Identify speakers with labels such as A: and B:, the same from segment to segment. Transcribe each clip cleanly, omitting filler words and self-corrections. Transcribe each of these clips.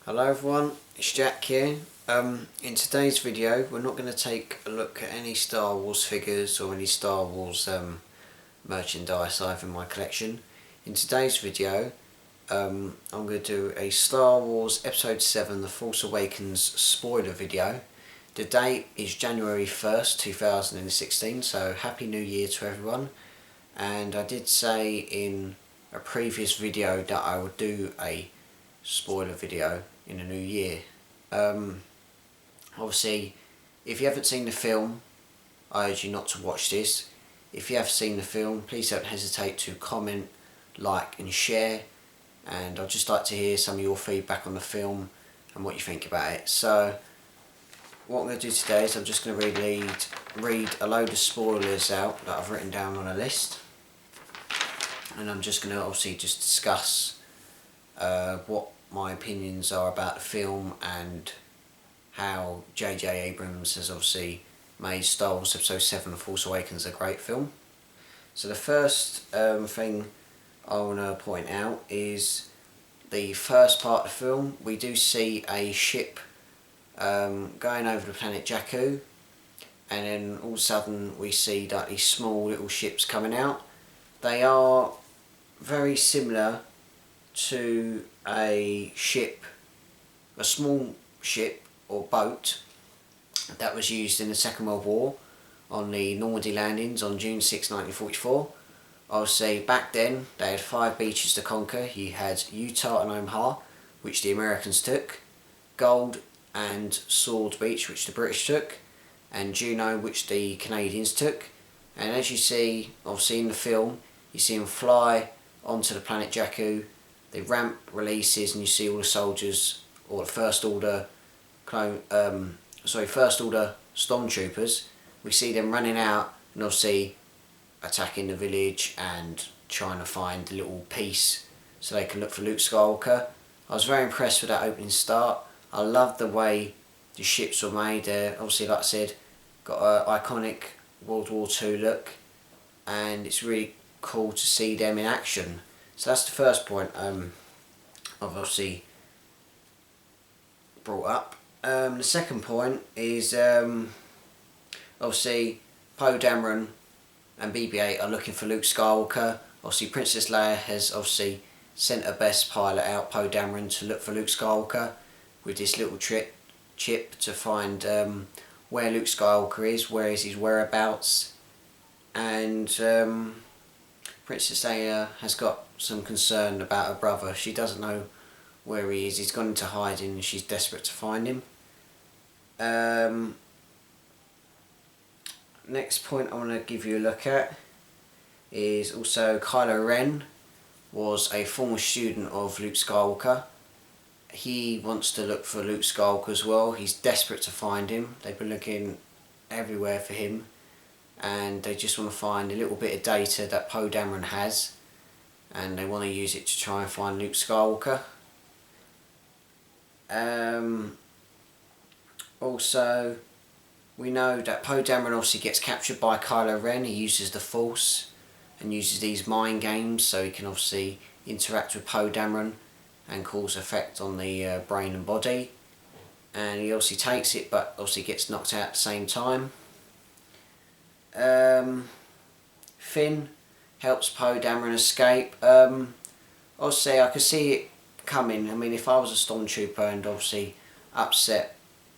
A: Hello everyone, it's Jack here. In today's video we're not going to take a look at any Star Wars figures or any Star Wars merchandise I have in my collection. In today's video I'm going to do a Star Wars Episode 7 The Force Awakens spoiler video. The date is January 1st 2016, so Happy New Year to everyone. And I did say in a previous video that I would do a spoiler video in the new year. Obviously, if you haven't seen the film, I urge you not to watch this. If you have seen the film, please don't hesitate to comment, like and share, and I'd just like to hear some of your feedback on the film and what you think about it. So what I'm going to do today is I'm just going to read a load of spoilers out that I've written down on a list, and I'm just going to obviously just discuss what my opinions are about the film and how J.J. Abrams has obviously made Star Wars Episode 7 The Force Awakens a great film. So the first thing I want to point out is the first part of the film. We do see a ship going over the planet Jakku, and then all of a sudden we see that these small little ships coming out. They are very similar to a small ship or boat that was used in the Second World War on the Normandy landings on June 6, 1944. I'll say back then they had 5 beaches to conquer. You had Utah and Omaha, which the Americans took, Gold and Sword Beach, which the British took, and Juno, which the Canadians took. And as you see, obviously in the film, you see them fly onto the planet Jakku. The ramp releases and you see all the soldiers, or the First Order stormtroopers. We see them running out and obviously attacking the village and trying to find a little piece so they can look for Luke Skywalker. I was very impressed with that opening start. I love the way the ships were made. They're obviously, like I said, got an iconic World War II look, and it's really cool to see them in action. So that's the first point I've obviously brought up. The second point is obviously Poe Dameron and BB-8 are looking for Luke Skywalker. Obviously Princess Leia has obviously sent her best pilot out, Poe Dameron, to look for Luke Skywalker with this little chip to find where Luke Skywalker is, where is his whereabouts, and Princess Leia has got some concern about her brother. She doesn't know where he is. He's gone into hiding and she's desperate to find him. Next point I want to give you a look at is also Kylo Ren was a former student of Luke Skywalker. He wants to look for Luke Skywalker as well. He's desperate to find him. They've been looking everywhere for him, and they just want to find a little bit of data that Poe Dameron has, and they want to use it to try and find Luke Skywalker. Also, we know that Poe Dameron obviously gets captured by Kylo Ren. He uses the Force and uses these mind games so he can obviously interact with Poe Dameron and cause effect on the brain and body. And he obviously takes it, but obviously gets knocked out at the same time. Finn helps Poe Dameron escape. Obviously I could see it coming. I mean, if I was a stormtrooper and obviously upset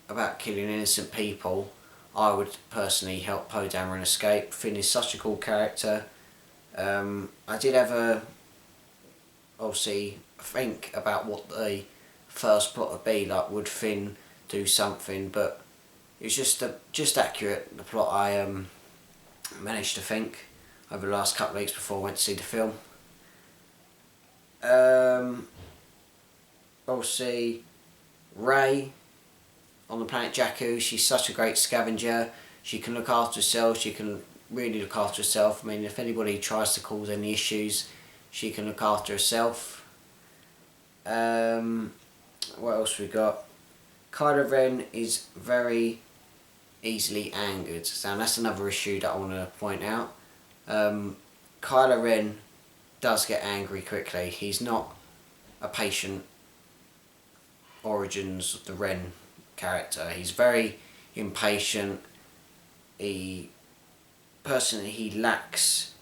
A: about killing innocent people, I would personally help Poe Dameron escape. Finn is such a cool character. I did have a obviously think about what the first plot would be, like would Finn do something, but it was just accurate, the plot I managed to think over the last couple of weeks before I went to see the film. Obviously Rey on the planet Jakku, she's such a great scavenger. She can look after herself, she can really look after herself. I mean, if anybody tries to cause any issues, she can look after herself. What else we got? Kylo Ren is very easily angered, so that's another issue that I want to point out. Kylo Ren does get angry quickly. He's not a patient origins of the Ren character. He's very impatient. He lacks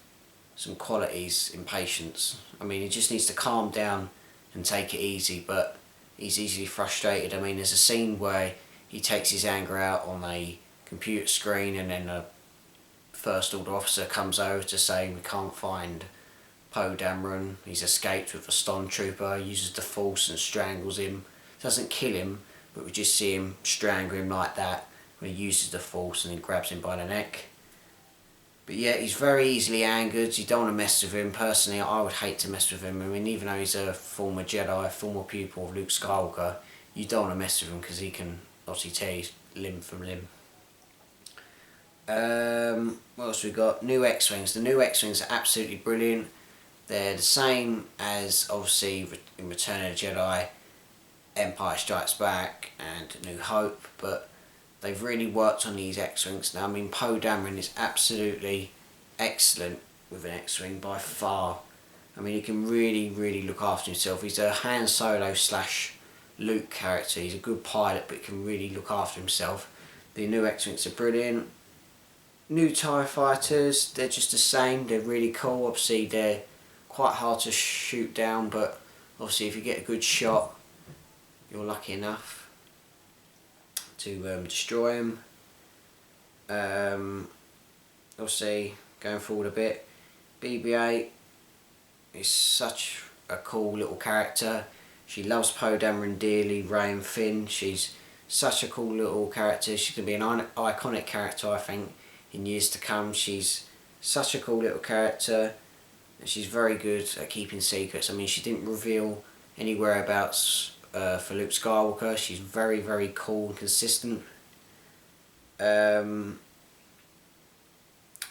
A: some qualities in patience. I mean, he just needs to calm down and take it easy, but he's easily frustrated. I mean, there's a scene where he takes his anger out on a computer screen, and then a First Order officer comes over to say we can't find Poe Dameron. He's escaped with a stormtrooper, uses the Force and strangles him. Doesn't kill him, but we just see him strangle him like that when he uses the Force and then grabs him by the neck. But yeah, he's very easily angered. You don't want to mess with him. Personally, I would hate to mess with him. I mean, even though he's a former Jedi, a former pupil of Luke Skywalker, you don't want to mess with him because he can obviously tear you limb from limb. What else we got? New X-Wings. The new X-Wings are absolutely brilliant. They're the same as, obviously, in Return of the Jedi, Empire Strikes Back and New Hope, but they've really worked on these X-Wings now. I mean, Poe Dameron is absolutely excellent with an X-Wing by far. I mean, he can really look after himself. He's a Han Solo / Luke character. He's a good pilot, but he can really look after himself. The new X-Wings are brilliant. New TIE Fighters, they're just the same. They're really cool. Obviously, they're quite hard to shoot down, but obviously if you get a good shot, you're lucky enough to destroy them. Obviously, going forward a bit, BB-8 is such a cool little character. She loves Poe Dameron dearly, Rey and Finn. She's such a cool little character. She's going to be an iconic character, I think, in years to come. She's such a cool little character, and she's very good at keeping secrets. I mean, she didn't reveal any whereabouts for Luke Skywalker. She's very cool and consistent.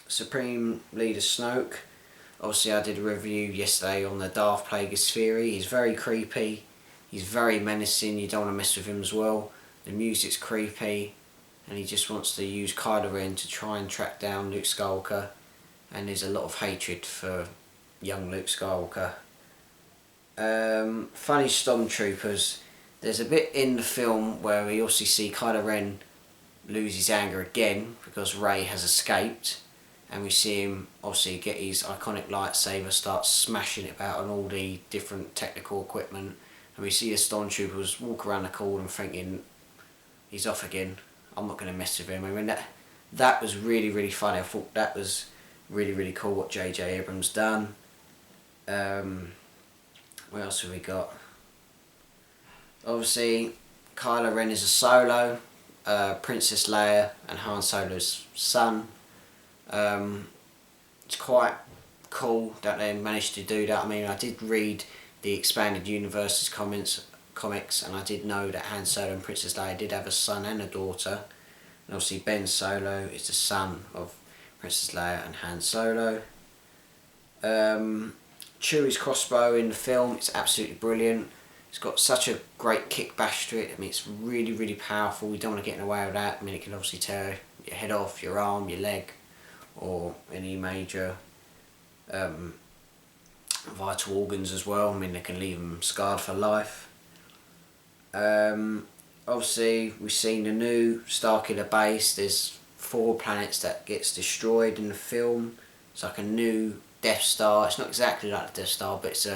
A: Supreme Leader Snoke. Obviously, I did a review yesterday on the Darth Plagueis theory. He's very creepy. He's very menacing. You don't want to mess with him as well. The music's creepy, and he just wants to use Kylo Ren to try and track down Luke Skywalker. And there's a lot of hatred for young Luke Skywalker. Funny Stormtroopers. There's a bit in the film where we also see Kylo Ren lose his anger again because Rey has escaped, and we see him obviously get his iconic lightsaber, start smashing it about on all the different technical equipment, and we see the Stormtroopers walk around the corner thinking, he's off again, I'm not going to mess with him. I mean, that was really funny. I thought that was really cool what J.J. Abrams done. What else have we got? Obviously, Kylo Ren is a Solo, Princess Leia and Han Solo's son. It's quite cool that they managed to do that. I mean, I did read the Expanded Universe's comics, and I did know that Han Solo and Princess Leia did have a son and a daughter. And obviously Ben Solo is the son of Princess Leia and Han Solo. Chewie's crossbow in the film, it's absolutely brilliant. It's got such a great kick bash to it. I mean, it's really powerful. You don't want to get in the way of that. I mean, it can obviously tear your head off, your arm, your leg, or any major vital organs as well. I mean, they can leave them scarred for life. Obviously, we've seen the new Starkiller base. There's 4 planets that gets destroyed in the film. It's like a new Death Star. It's not exactly like the Death Star, but it's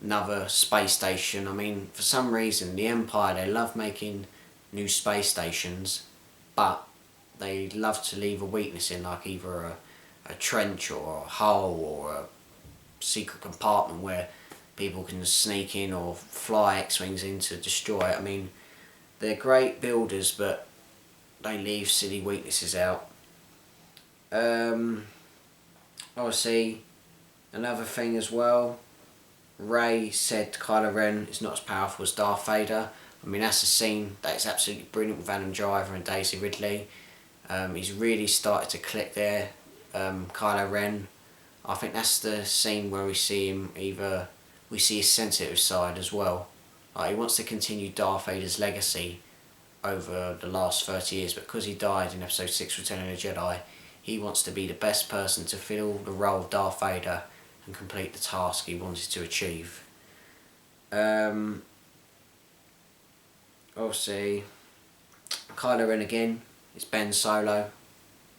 A: another space station. I mean, for some reason, the Empire, they love making new space stations, but they love to leave a weakness in, like either a trench or a hole or a secret compartment where people can sneak in or fly X-Wings in to destroy it. I mean, they're great builders, but they leave silly weaknesses out. Obviously, another thing as well, Rey said Kylo Ren is not as powerful as Darth Vader. I mean, that's a scene that is absolutely brilliant with Adam Driver and Daisy Ridley. He's really started to click there, Kylo Ren. I think that's the scene where we see him we see his sensitive side as well. Like, he wants to continue Darth Vader's legacy over the last 30 years, but because he died in Episode 6 Return of the Jedi, he wants to be the best person to fill the role of Darth Vader and complete the task he wanted to achieve. obviously Kylo Ren again. It's Ben Solo,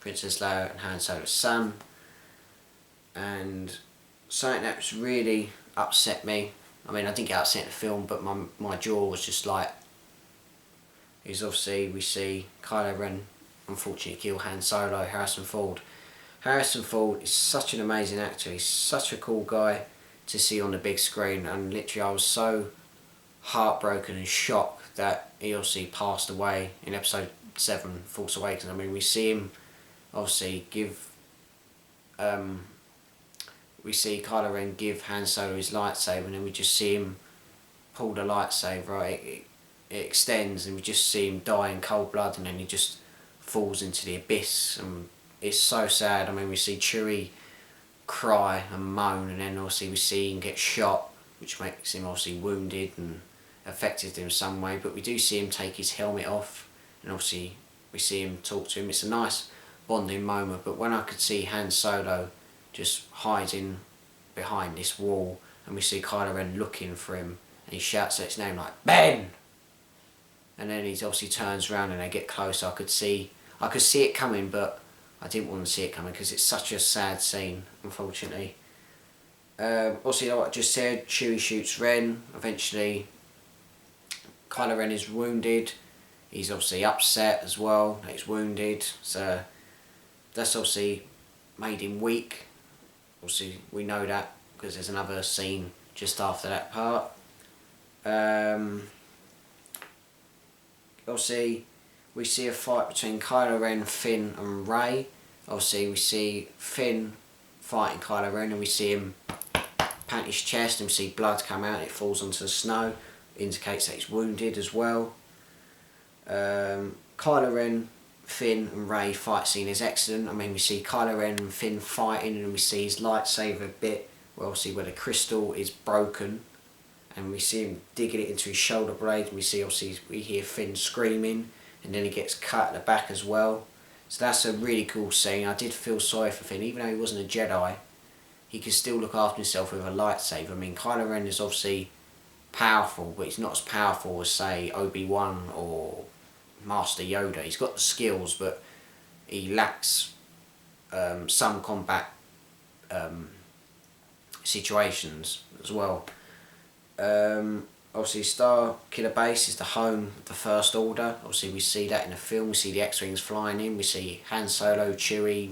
A: Princess Leia and Han Solo's son. And something that's really upset me, I mean I didn't get upset in the film, but my jaw was just like, is obviously we see Kylo Ren unfortunately kill Han Solo, Harrison Ford. Harrison Ford is such an amazing actor, he's such a cool guy to see on the big screen, and literally I was so heartbroken and shocked that he obviously passed away in episode 7, Force Awakens. I mean, we see him obviously give, we see Kylo Ren give Han Solo his lightsaber, and then we just see him pull the lightsaber, right? It extends, and we just see him die in cold blood, and then he just falls into the abyss, and it's so sad. I mean, we see Chewie cry and moan, and then obviously we see him get shot, which makes him obviously wounded and affected him in some way, but we do see him take his helmet off, and obviously we see him talk to him. It's a nice bonding moment, but when I could see Han Solo just hiding behind this wall, and we see Kylo Ren looking for him, and he shouts out his name like, Ben! And then he obviously turns around and they get closer. I could see it coming, but I didn't want to see it coming because it's such a sad scene, unfortunately. Also, like I just said, Chewie shoots Ren. Eventually, Kylo Ren is wounded. He's obviously upset as well that he's wounded. So that's obviously made him weak. Obviously, we know that because there's another scene just after that part. Obviously, we see a fight between Kylo Ren, Finn and Rey. Obviously, we see Finn fighting Kylo Ren, and we see him pat his chest, and we see blood come out, it falls onto the snow, indicates that he's wounded as well. Kylo Ren, Finn and Rey fight scene is excellent. I mean, we see Kylo Ren and Finn fighting, and we see his lightsaber bit, where obviously where the crystal is broken, and we see him digging it into his shoulder blade, and we see obviously we hear Finn screaming, and then he gets cut at the back as well. So that's a really cool scene. I did feel sorry for Finn, even though he wasn't a Jedi, he could still look after himself with a lightsaber. I mean, Kylo Ren is obviously powerful, but he's not as powerful as, say, Obi-Wan or Master Yoda. He's got the skills, but he lacks some combat situations as well. Obviously, Star Killer Base is the home of the First Order. Obviously, we see that in the film. We see the X-Wings flying in. We see Han Solo, Chewie,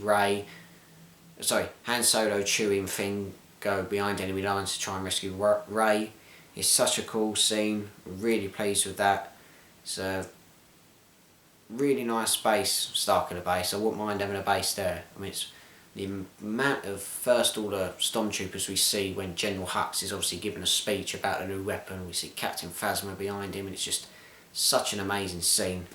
A: Han Solo, Chewie and Finn go behind enemy lines to try and rescue Rey. It's such a cool scene. I'm really pleased with that. It's a really nice base, Star Killer Base. I wouldn't mind having a base there. I mean, it's the amount of First Order Stormtroopers we see when General Hux is obviously giving a speech about a new weapon. We see Captain Phasma behind him, and it's just such an amazing scene.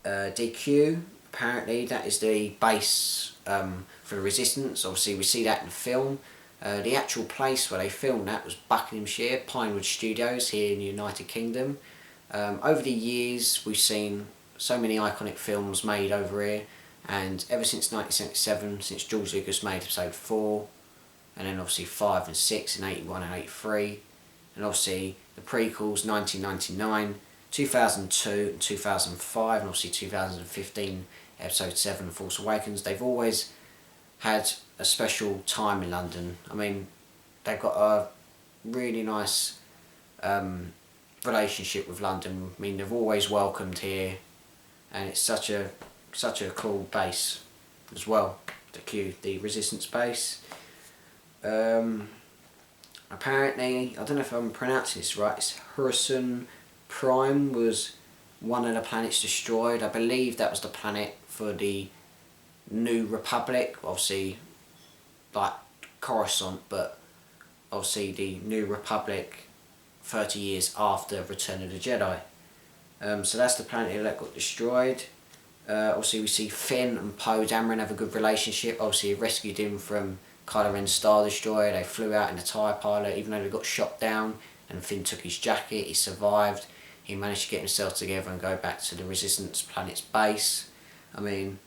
A: DQ, apparently that is the base for the Resistance. Obviously we see that in the film. The actual place where they filmed that was Buckinghamshire, Pinewood Studios here in the United Kingdom. Over the years we've seen so many iconic films made over here, and ever since 1977, since George Lucas made episode 4, and then obviously 5 and 6 in 81 and 83, and obviously the prequels 1999, 2002 and 2005, and obviously 2015 episode 7 Force Awakens, they've always had a special time in London. I mean, they've got a really nice relationship with London. I mean, they've always welcomed here, and it's such a cool base as well, the Resistance base. Apparently, I don't know if I'm pronouncing this right, it's Horizon Prime was one of the planets destroyed. I believe that was the planet for the New Republic, obviously like Coruscant, but obviously the New Republic 30 years after Return of the Jedi. So that's the planet that got destroyed. Obviously we see Finn and Poe Dameron have a good relationship. Obviously he rescued him from Kylo Ren's Star Destroyer. They flew out in a TIE pilot, even though they got shot down, and Finn took his jacket, he survived. He managed to get himself together and go back to the Resistance planet's base. I mean,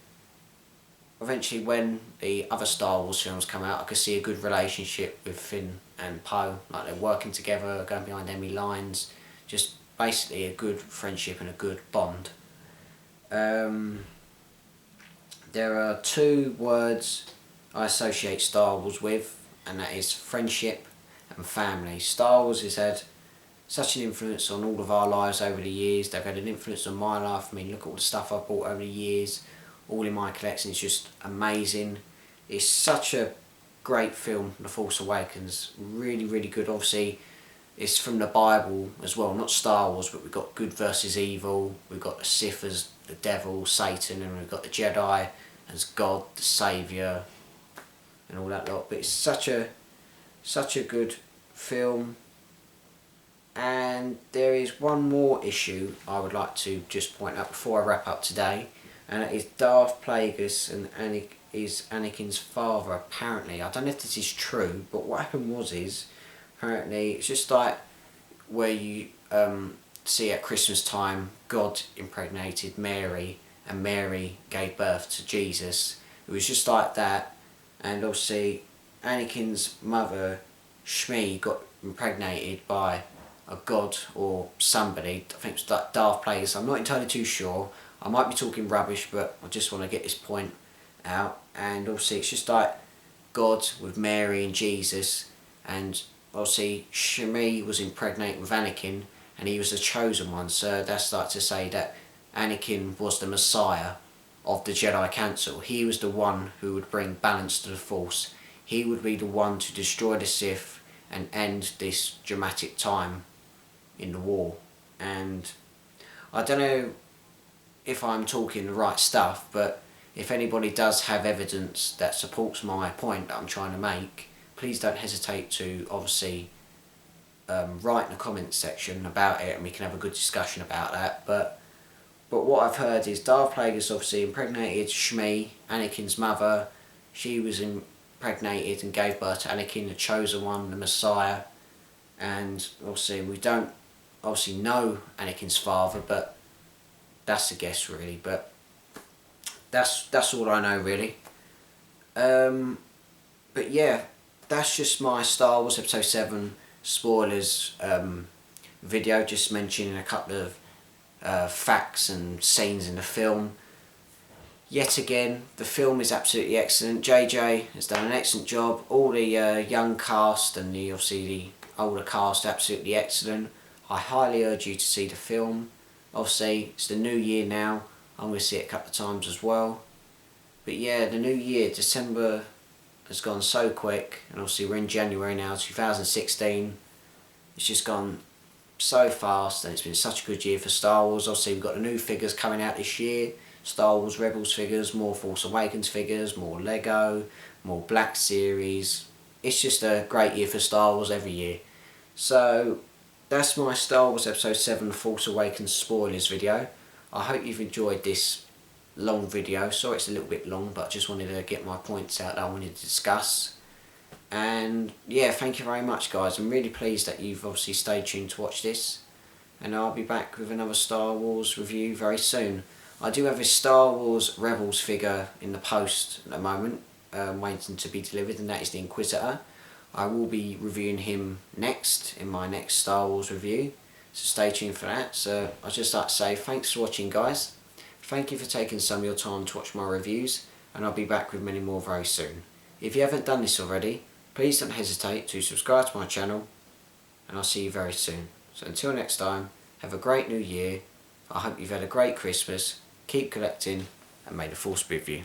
A: eventually when the other Star Wars films come out, I could see a good relationship with Finn and Poe. Like they're working together, going behind enemy lines, just basically a good friendship and a good bond. There are two words I associate Star Wars with, and that is friendship and family. Star Wars has had such an influence on all of our lives over the years. They've had an influence on my life. I mean, look at all the stuff I've bought over the years, all in my collection. It's just amazing. It's such a great film, The Force Awakens. Really, really good. Obviously, it's from the Bible as well, not Star Wars, but we've got good versus evil. We've got the Sith as the devil, Satan, and we've got the Jedi as God, the Saviour, and all that lot. But it's such a good film. And there is one more issue I would like to just point out before I wrap up today, and that is Darth Plagueis and is Anakin's father. Apparently, I don't know if this is true, but what happened is apparently it's just like where you see at Christmas time God impregnated Mary and Mary gave birth to Jesus. It was just like that, and obviously Anakin's mother Shmi got impregnated by a god or somebody. I think it's like Darth Plagueis. I'm not entirely too sure. I might be talking rubbish, but I just want to get this point out. And obviously it's just like God with Mary and Jesus, and obviously Shmi was impregnated with Anakin, and he was the chosen one. So that's like to say that Anakin was the Messiah of the Jedi Council. He was the one who would bring balance to the Force. He would be the one to destroy the Sith and end this dramatic time in the war. And I don't know if I'm talking the right stuff, but if anybody does have evidence that supports my point that I'm trying to make, please don't hesitate to obviously write in the comments section about it, and we can have a good discussion about that. But what I've heard is Darth Plagueis obviously impregnated Shmi, Anakin's mother. She was impregnated and gave birth to Anakin, the chosen one, the Messiah. And obviously we don't obviously know Anakin's father, but that's a guess really. But that's all I know really. But yeah, that's just my Star Wars Episode 7 spoilers video, just mentioning a couple of facts and scenes in the film. Yet again, the film is absolutely excellent. JJ has done an excellent job. All the young cast and obviously the older cast, absolutely excellent. I highly urge you to see the film. Obviously, it's the new year now. I'm going to see it a couple of times as well. But yeah, the new year, December has gone so quick, and obviously we're in January now, 2016. It's just gone so fast, and it's been such a good year for Star Wars. Obviously we've got the new figures coming out this year. Star Wars Rebels figures, more Force Awakens figures, more Lego, more Black Series. It's just a great year for Star Wars every year. So that's my Star Wars Episode 7 Force Awakens spoilers video. I hope you've enjoyed this long video. Sorry it's a little bit long, but I just wanted to get my points out that I wanted to discuss. And yeah, thank you very much guys. I'm really pleased that you've obviously stayed tuned to watch this. And I'll be back with another Star Wars review very soon. I do have a Star Wars Rebels figure in the post at the moment, waiting to be delivered, and that is the Inquisitor. I will be reviewing him next in my next Star Wars review, so stay tuned for that. So I'd just like to say thanks for watching guys. Thank you for taking some of your time to watch my reviews, and I'll be back with many more very soon. If you haven't done this already, please don't hesitate to subscribe to my channel, and I'll see you very soon. So until next time, have a great new year. I hope you've had a great Christmas. Keep collecting, and may the Force be with you.